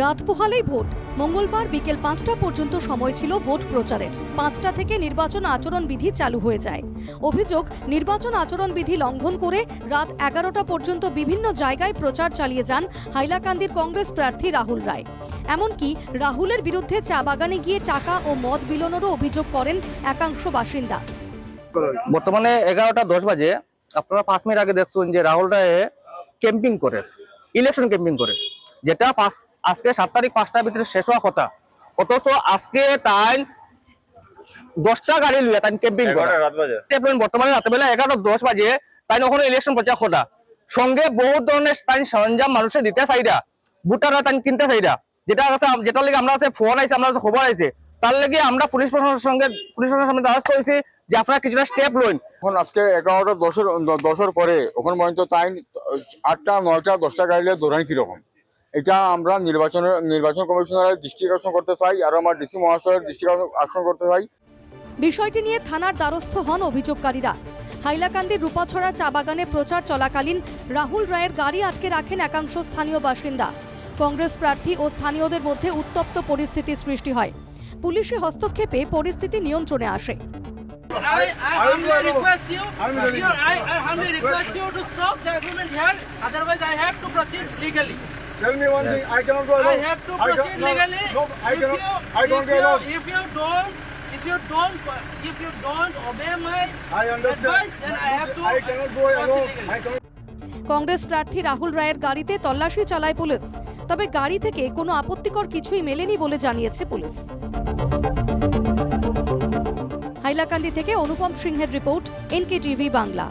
রাত পোহালেই ভোট। মঙ্গলবার বিকেল ৫টা পর্যন্ত সময় ছিল ভোট প্রচারের। ৫টা থেকে নির্বাচন আচরণবিধি চালু হয়ে যায়। অভিযোগ, নির্বাচন আচরণবিধি লঙ্ঘন করে রাত ১১টা পর্যন্ত বিভিন্ন জায়গায় প্রচার চালিয়ে যান হাইলাকান্দির কংগ্রেস প্রার্থী রাহুল রায়। এমনকি রাহুলের বিরুদ্ধে চা বাগানে গিয়ে টাকা ও মদ বিলোনেরও অভিযোগ করেন একাংশ বাসিন্দা। বর্তমানে 11:10 বাজে আপনারা 5 মিনিট আগে দেখছেন যে রাহুল রায় ক্যাম্পিং করে, ইলেকশন ক্যাম্পিং করে, যেটা আজকে 7 তারিখ 5টার ভিতরে শেষ হওয়া কথা। অথচ আজকে তাই 10টা গাড়ি লইয়া তাই ক্যাম্পিং করে বর্তমানে রাতবেলা 11:10 বাজে তাই ওখানে ইলেকশন প্রচার করা সঙ্গে বহু ধরনের তাই সরঞ্জাম মানুষের দিতে চাইরা, ভোটাররা তাই কিনতে চাইরা, যেটা লেগে আমরা আছে ফোন আইছে, আমরা খবর আইছে, তার লেগে আমরা পুলিশ প্রশাসনের সামনে দ্বারস্থ হয়েছি যে আপনারা কিছুটা স্টেপ লইন। এখন আজকে 11:10 পরে ওখানে পর্যন্ত তাই 8টা 9টা 10টা গাড়ি দৌড়ানি কিরকম, এটা আমরা নির্বাচন কমিশনারের দৃষ্টি আকর্ষণ করতে চাই, আর আমার ডিসি মহাশয়ের দৃষ্টি আকর্ষণ করতে চাই। বিষয়টি নিয়ে থানার দ্বারস্থ হন অভিযোগকারীরা। হাইলাকান্দির রূপাছড়া চা বাগানে প্রচার চলাকালীন রাহুল রায়ের গাড়ি আটকে রাখেন একাংশ স্থানীয় বাসিন্দা। কংগ্রেস প্রার্থী ও স্থানীয়দের মধ্যে উত্তপ্ত পরিস্থিতির সৃষ্টি হয়। পুলিশি হস্তক্ষেপে পরিস্থিতি নিয়ন্ত্রণে আসে। I humbly request you to stop the agreement here. Otherwise, I have to proceed legally. Tell me one thing, I cannot go alone. I have to proceed legally. No, I don't go alone. If you don't obey my I understand. advice, then I have to I cannot go alone. I cannot. Congress প্রার্থী রাহুল রায়ের গাড়িতে তল্লাশি চালায় police. তবে গাড়ি থেকে কোনো আপত্তিকর কিছুই মেলেনি বলে জানিয়েছে পুলিশ। হাইলাকান্দি থেকে অনুপম সিংহের রিপোর্ট, NKTV বাংলা।